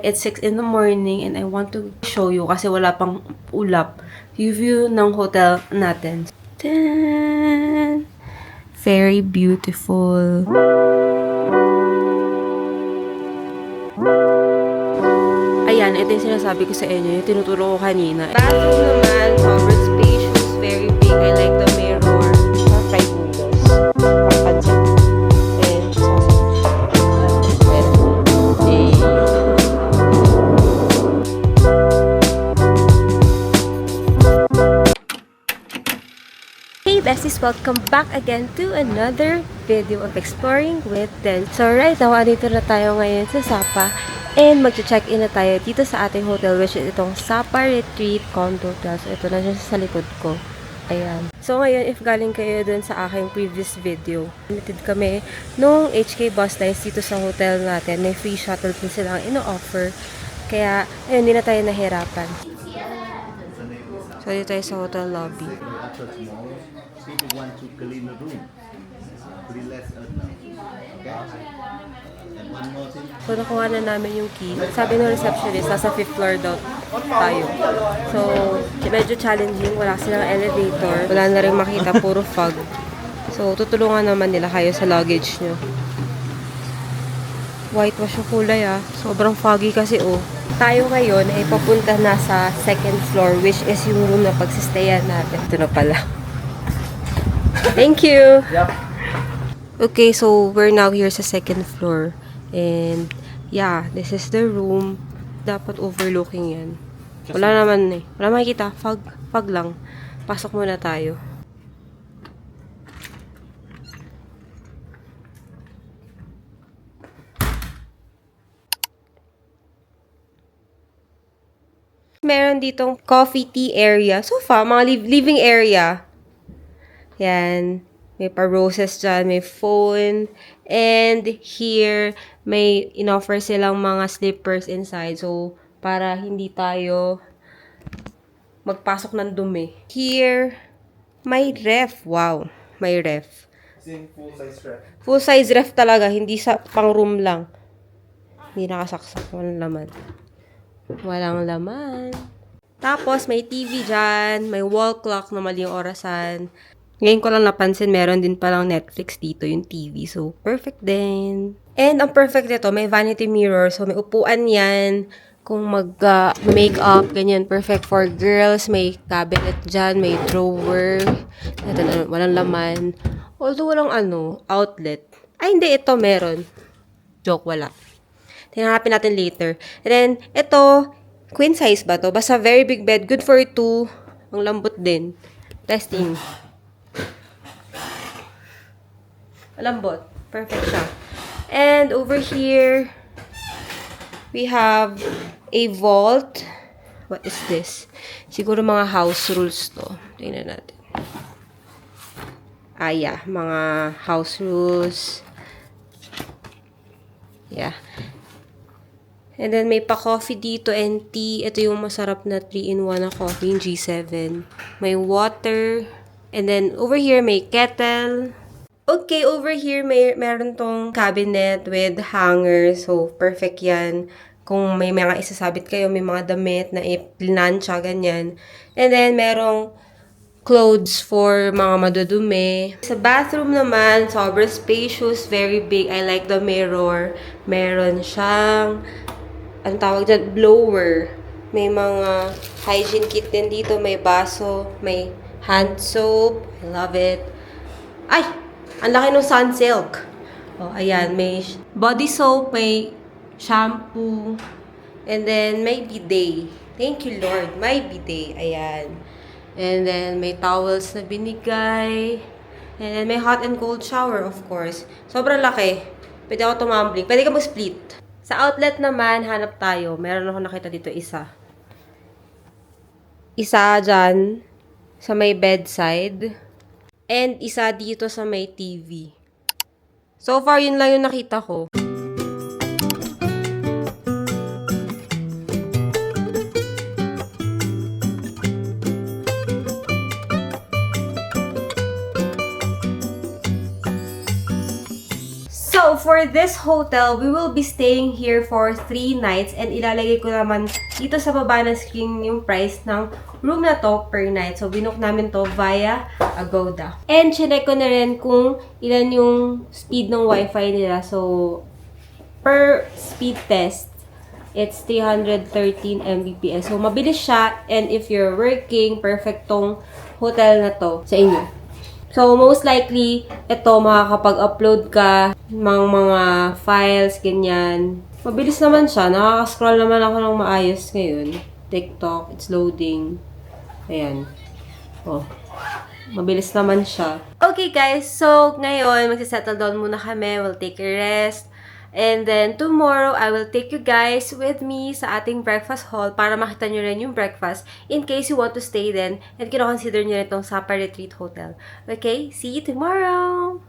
It's 6 in the morning and I want to show you kasi wala pang ulap. Yung view ng hotel natin. Tan! Very beautiful. Ayan, ito yung sinasabi ko sa inyo, yung tinuturo ko kanina. Bathroom naman, sobrang spacious, very big. I like the mirror. Fried noodles. Papansin. And sausage. Hey besties, welcome back again to another video of Exploring with Del. So right now, andito na tayo ngayon sa Sapa. And mag-check-in na tayo dito sa ating hotel, which is itong Sapa Retreat Condo Plaza. Ito na siya sa likod ko. Ayan. So ngayon, if galing kayo dun sa aking previous video, limited kami nung HK Bus Lines dito sa hotel natin. May free shuttle din silang ino-offer. Kaya, ayun, hindi na tayo nahirapan. So dito tayo sa hotel lobby. People want to clean the room. Clean less earth now. Okay? And one more thing. So, nakuha na namin yung key. Sabi ng receptionist, nasa 5th floor daw tayo. So, medyo challenging. Wala silang elevator. Wala na rin makita. Puro fog. So, tutulungan naman nila kayo sa luggage nyo. Whitewash yung kulay ah. Sobrang foggy kasi oh. Tayo ngayon ay papunta na sa 2nd floor, which is yung room na pagsistayan natin. Ito na pala. Thank you! Yep. Okay, so we're now here sa 2nd floor. And, yeah, this is the room. Dapat overlooking yan. Wala naman eh. Wala makikita. Fog lang. Pasok muna tayo. Meron ditong coffee tea area. Sofa, mga living area. Yan. May pa-roses dyan, may phone. And here, may in-offer silang mga slippers inside. So, para hindi tayo magpasok ng dumi. Here, may ref. Wow, may ref. Full-size ref. Full-size ref talaga, hindi sa pang-room lang. Hindi nakasaksak, walang laman. Walang laman. Tapos, may TV dyan, may wall clock na mali yung orasan. Ngayon ko lang napansin, meron din palang Netflix dito yung TV. So, perfect din. And ang perfect nito, may vanity mirror. So, may upuan yan. Kung mag-makeup, ganyan. Perfect for girls. May cabinet dyan. May drawer. Ito, walang laman. Although walang outlet. Ay, hindi. Ito meron. Joke, wala. Tinanapin natin later. And then, ito, queen size ba to? Basta very big bed. Good for 2. Ang lambot din. Testing. Malambot. Perfect siya. And over here, we have a vault. What is this? Siguro mga house rules to. Tingnan natin. Ah, yeah. Mga house rules. Yeah. And then, may pa-coffee dito and tea. Ito yung masarap na 3-in-1 na coffee, yung G7. May water. And then, over here, may kettle. Okay, over here, meron tong cabinet with hanger. So, perfect yan. Kung may mga isasabit kayo, may mga damit na ipinansya, ganyan. And then, merong clothes for mga madudumi. Sa bathroom naman, sobrang spacious, very big. I like the mirror. Meron siyang, anong tawag dyan, blower. May mga hygiene kit din dito. May baso, may hand soap. I love it. Ay! Ang laki ng Sunsilk. Oh, ayan. May body soap, may shampoo, and then may bidet. Thank you, Lord. May bidet. Ayan. And then, may towels na binigay. And then, may hot and cold shower, of course. Sobrang laki. Pwede ako tumambling. Pwede ka mag-split. Sa outlet naman, hanap tayo. Meron ako nakita dito isa. Isa dyan, sa may bedside. And isa dito sa may TV. So far, yun lang yung nakita ko. So, for this hotel, we will be staying here for 3 nights and ilalagay ko naman dito sa baba ng screen yung price ng room na to per night. So, binook namin to via Agoda. And, chinek ko na rin kung ilan yung speed ng wifi nila. So, per speed test, it's 313 Mbps. So, mabilis siya. And if you're working, perfect tong hotel na to sa inyo. So, most likely, ito, makakapag-upload ka ng mga files, ganyan. Mabilis naman siya. Nakaka-scroll naman ako ng maayos ngayon. TikTok, it's loading. Ayan. Oh. Mabilis naman siya. Okay, guys. So, ngayon, magsisettle down muna kami. We'll take a rest. And then, tomorrow, I will take you guys with me sa ating breakfast hall para makita nyo rin yung breakfast in case you want to stay then and kino-consider nyo rin itong Sapa Retreat Hotel. Okay? See you tomorrow!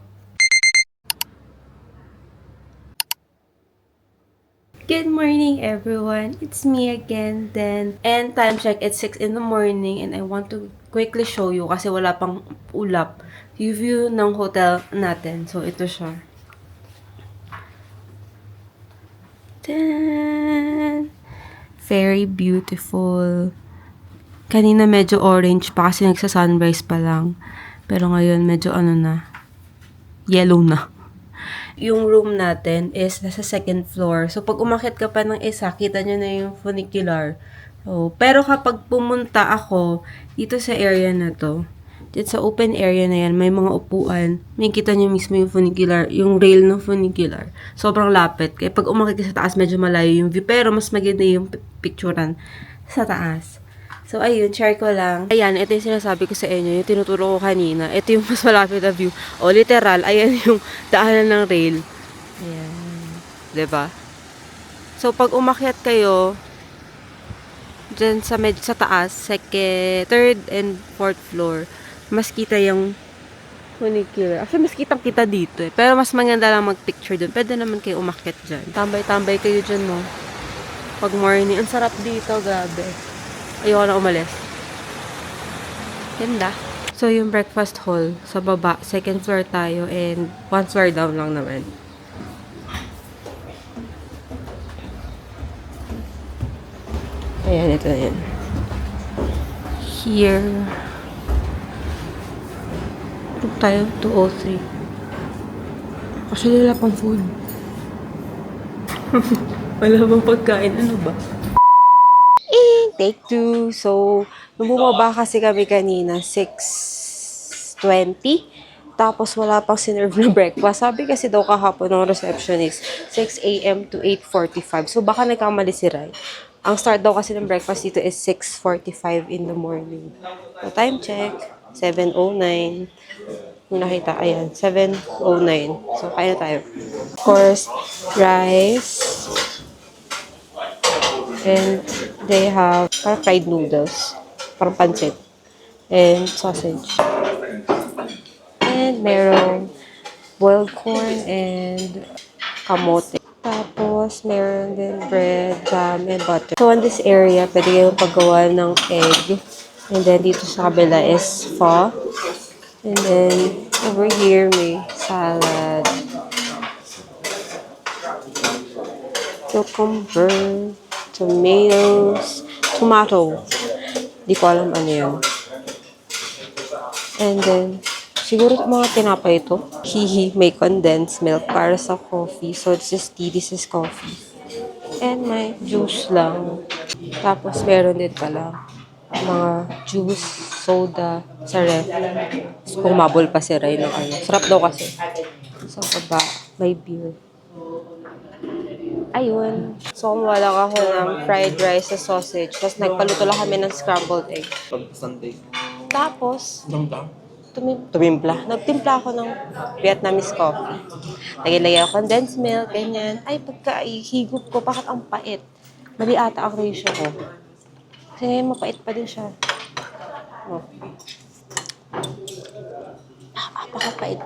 Good morning, everyone. It's me again, then. And time check, it's 6 in the morning and I want to quickly show you kasi wala pang ulap. Yung view ng hotel natin. So, ito siya. Tan! Very beautiful. Kanina medyo orange pa kasi nagsa-sunrise pa lang. Pero ngayon medyo ano na, yellow na. Yung room natin is nasa second floor. So, pag umakyat ka pa ng isa, kita nyo na yung funicular. So, pero kapag pumunta ako dito sa area na to, dito sa open area na yan, may mga upuan. May kita nyo mismo yung funicular, yung rail ng funicular. Sobrang lapit. Kaya pag umakyat ka sa taas, medyo malayo yung view. Pero mas maganda yung picturean sa taas. So, ayun, share ko lang. Ayan, ito yung sinasabi ko sa inyo, yung tinuturo ko kanina. Ito yung mas malapit na view. O, literal, ayan yung daanan ng rail. Ayan. Diba? So, pag umakyat kayo, dyan sa taas, second, third and fourth floor, mas kita yung funicular. Actually, mas kitang-kita dito eh. Pero mas maganda lang mag-picture dun. Pwede naman kayo umakyat dyan. Tambay-tambay kayo dyan, no? Pag morning. Ang sarap dito, grabe. Ayoko na umalis. Ganda. So, yung breakfast hall sa baba, second floor tayo and one floor down lang naman. Ayan, ito na yan. Here. Ito tayo, 203. Actually, wala pang food. Wala bang pagkain? Ano ba? Take 2. So, nung bumaba kasi kami kanina, 6:20. Tapos, wala pang sinerve na breakfast. Sabi kasi daw kahapon ng receptionist, 6 a.m. to 8:45. So, baka nagkamali si Rai. Ang start daw kasi ng breakfast dito is 6:45 in the morning. So, time check, 7:09. Yung nakita, ayan, 7:09. So, kaya tayo. Of course, rice. And they have parang fried noodles. Parang pancit. And sausage. And meron boiled corn and kamote. Tapos, meron din bread, jam, and butter. So, in this area, pwede kayong paggawa ng egg. And then, dito sa kabila is pho. And then, over here, may salad. Cucumber. Tomatoes. Tomato. Di ko alam ano yun. And then, siguro mga tinapay ito. Hihi, may condensed milk para sa coffee. So, this is tea, this is coffee. And may juice lang. Tapos, meron din pala mga juice, soda, sa ref. Kung mabol pa si Ray ng ano. Sarap daw kasi. Sa baba, may beer. Ayun. So, kumuha lang ako ng fried rice sa sausage. Tapos, nagpaluto lang kami ng scrambled egg. Pag Sunday. Tapos, tumimpla. Nagtimpla ako ng Vietnamese coffee. Lagay ako condensed milk, ganyan. Ay, pagka ihigop ko, bakit ang pait? Mali ata ang ratio ko. Kasi ngayon, mapait pa din siya. Oh. Pakapait.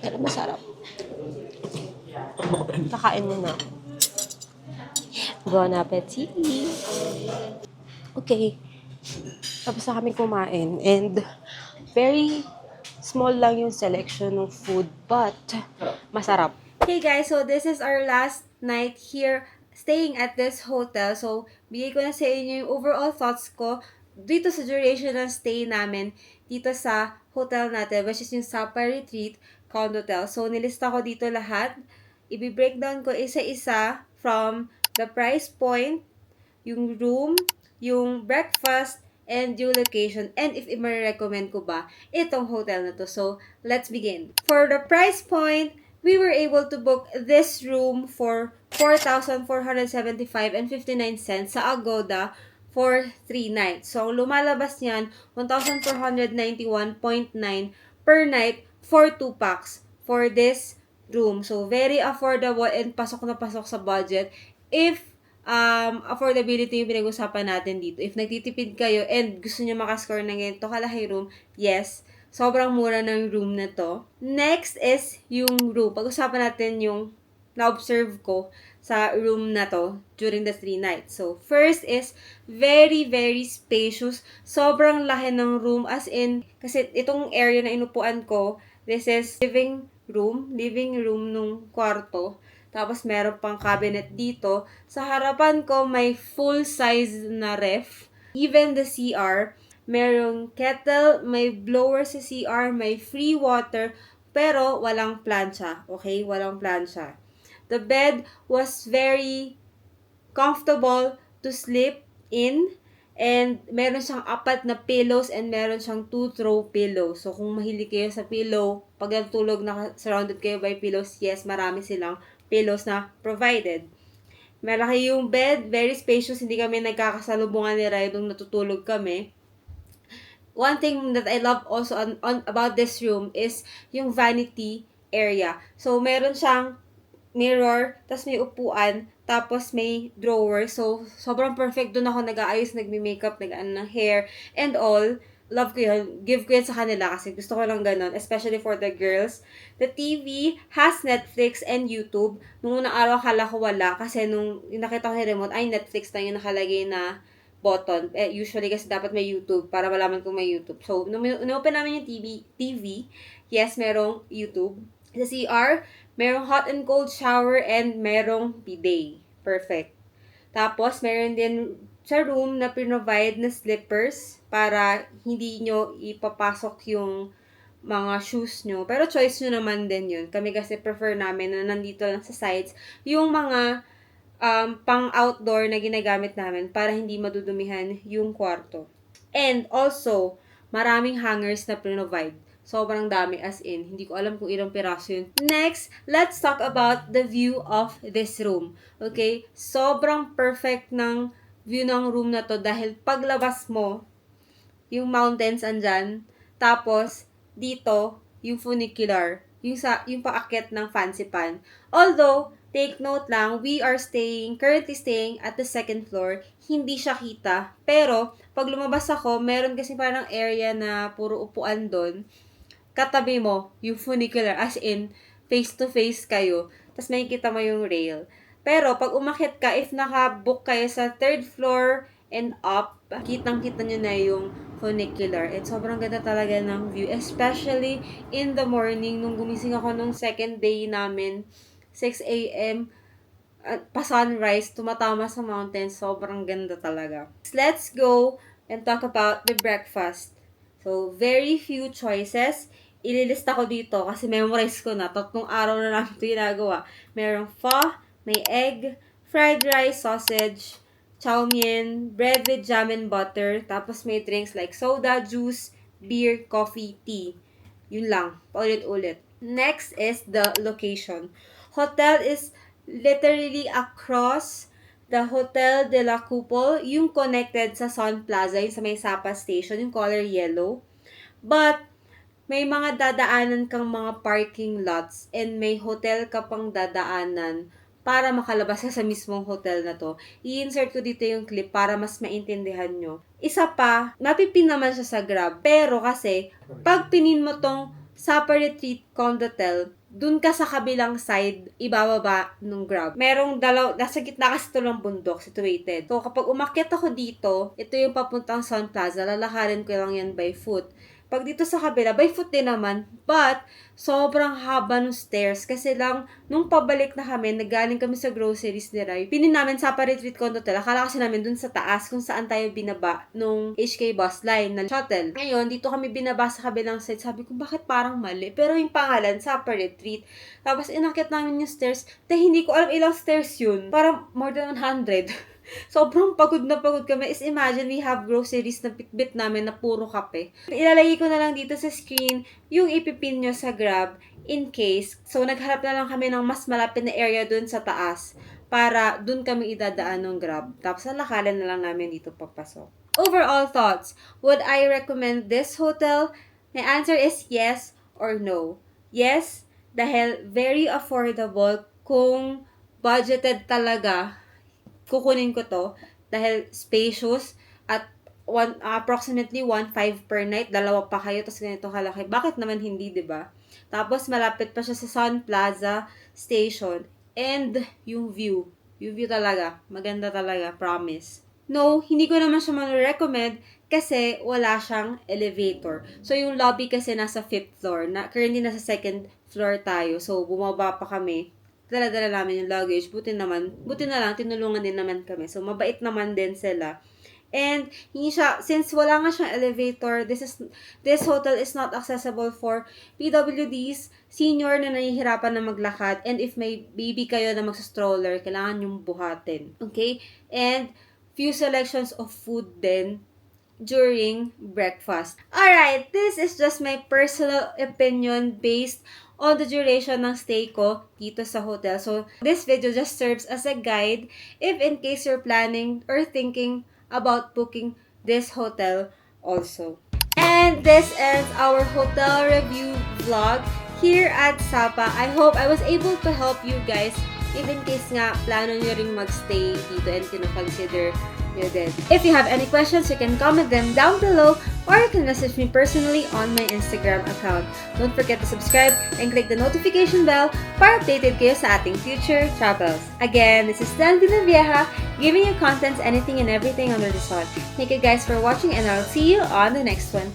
Pero masarap. Nakain mo na. Bon appetit! Okay. Tapos na kami kumain. And very small lang yung selection ng food. But, masarap. Hey guys, so this is our last night here staying at this hotel. So, bigay ko na sa inyo yung overall thoughts ko dito sa duration ng stay namin dito sa hotel natin, which is yung Sapa Retreat Condotel. So, nilista ko dito lahat. Ibi-breakdown ko isa-isa from the price point, yung room, yung breakfast, and yung location, and if i-recommend ko ba itong hotel na to. So, let's begin. For the price point, we were able to book this room for 4,475 and 59 cents sa Agoda for 3 nights. So, ang lumalabas niyan, 1,491.9 per night for 2 packs for this room. So, very affordable and pasok na pasok sa budget if affordability yung pinag-usapan natin dito. If nagtitipid kayo and gusto nyo makascore ng ganito kalaki room, yes, sobrang mura ng room na to. Next is yung room. Pag-usapan natin yung na-observe ko sa room na to during the 3 nights. So, first is very, very spacious. Sobrang laki ng room as in, kasi itong area na inupuan ko, this is living room nung kwarto. Tapos, meron pang cabinet dito. Sa harapan ko, may full-size na ref. Even the CR, merong kettle, may blower sa CR, may free water, pero walang plancha. Okay? Walang plancha. The bed was very comfortable to sleep in. And meron siyang 4 na pillows and meron siyang 2 throw pillows. So, kung mahilig kayo sa pillow, pag natulog na surrounded kayo by pillows, yes, marami silang pillows na provided. Malaki yung bed, very spacious, hindi kami nagkakasalubungan ni Rai nung natutulog kami. One thing that I love also about this room is yung vanity area. So, meron siyang mirror, tapos may upuan, tapos may drawer. So, sobrang perfect. Doon ako nag-aayos, nagme-makeup, nag-ano ng hair, and all. Love ko yun. Give ko yun sa kanila kasi gusto ko lang ganun, especially for the girls. The TV has Netflix and YouTube. Nung unang araw, akala ko wala kasi nung nakita ko ni remote, ay Netflix na yung nakalagay na button. Usually kasi dapat may YouTube para malaman kung may YouTube. So, nung open namin yung TV, yes, merong YouTube. Sa CR, merong hot and cold shower and merong bidet. Perfect. Tapos, meron din sa room na provide na slippers para hindi nyo ipapasok yung mga shoes nyo. Pero choice nyo naman din yun. Kami kasi prefer namin na nandito lang sa sides yung mga pang-outdoor na ginagamit namin para hindi madudumihan yung kwarto. And also, maraming hangers na provide. Sobrang dami as in. Hindi ko alam kung ilang piraso yun. Next, let's talk about the view of this room. Okay? Sobrang perfect ng view ng room na to dahil paglabas mo, yung mountains andyan. Tapos, dito, yung funicular. Yung paakyat ng Fancy Pan. Although, take note lang, we are currently staying at the second floor. Hindi siya kita. Pero, pag lumabas ako, meron kasi parang area na puro upuan doon. Katabi mo, yung funicular, as in, face-to-face kayo. Tapos makikita mo yung rail. Pero, pag umakyat ka, if naka-book kayo sa third floor and up, kitang-kita nyo na yung funicular. And sobrang ganda talaga ng view. Especially in the morning, nung gumising ako nung second day namin, 6 a.m., pa sunrise, tumatama sa mountains. Sobrang ganda talaga. Let's go and talk about the breakfast. So, very few choices. Ililista ko dito kasi memorize ko na. 3 araw na namin ito ginagawa. Merong pho, may egg, fried rice, sausage, chow mein, bread with jam and butter, tapos may drinks like soda, juice, beer, coffee, tea. Yun lang. Paulit-ulit. Next is the location. Hotel is literally across the Hotel de la Coupole, yung connected sa Sun Plaza, yung sa may Sapa Station, yung color yellow. But, may mga dadaanan kang mga parking lots and may hotel ka pang dadaanan para makalabas ka sa mismong hotel na to. I-insert ko dito yung clip para mas maintindihan nyo. Isa pa, mapipin naman siya sa Grab. Pero kasi, pag pinin mo tong Sapa Retreat Condotel, dun ka sa kabilang side, ibababa ng Grab. Merong nasa gitna kasi ito ng bundok, situated. So, kapag umakyat ako dito, ito yung papuntang Sun Plaza, lalakarin ko lang yan by foot. Pag dito sa kabila, by foot din naman. But, sobrang haba ng stairs. Kasi lang, nung pabalik na kami, naggaling kami sa groceries ni Rai. Pinin namin sa retreat condo hotel. Akala kasi namin dun sa taas kung saan tayo binaba nung HK bus line na shuttle. Ngayon, dito kami binaba sa kabilang side. Sabi ko, bakit parang mali? Pero yung pangalan, sa retreat. Tapos, inakit namin yung stairs. Hindi ko alam ilang stairs yun. Parang more than 100. Sobrang pagod na pagod kami. Is imagine, we have groceries na bitbit namin na puro kape. Ilalagay ko na lang dito sa screen yung ipipin nyo sa Grab in case. So, nagharap na lang kami ng mas malapit na area dun sa taas para dun kami idadaan ng Grab. Tapos, nalakalan na lang namin dito papasok. Overall thoughts. Would I recommend this hotel? My answer is yes or no. Yes, dahil very affordable kung budgeted talaga kukunin ko to dahil spacious at approximately 1.5 per night. Dalawa pa kayo, tapos ganito kalaki. Bakit naman hindi, diba? Tapos malapit pa siya sa Sun Plaza Station. And yung view. Yung view talaga. Maganda talaga. Promise. No, hindi ko naman siya recommend kasi wala siyang elevator. So, yung lobby kasi nasa 5th floor. Currently, nasa 2nd floor tayo. So, bumaba pa kami. Dala-dala namin yung luggage. Buti na lang, tinulungan din naman kami. So, mabait naman din sila. And, since wala nga siyang elevator, this hotel is not accessible for PWDs, senior na nahihirapan na maglakad, and if may baby kayo na magsa-stroller, kailangan yung buhatin. Okay? And, few selections of food din during breakfast. Alright, this is just my personal opinion based on the duration ng stay ko dito sa hotel. So, this video just serves as a guide if in case you're planning or thinking about booking this hotel also. And this ends our hotel review vlog here at Sapa. I hope I was able to help you guys if in case nga plano nyo ring magstay dito and kino-consider nyo din. If you have any questions, you can comment them down below or you can message me personally on my Instagram account. Don't forget to subscribe and click the notification bell para updated kayo sa ating future travels. Again, this is Dan Villavieja, giving you contents, anything and everything under the sun. Thank you guys for watching and I'll see you on the next one.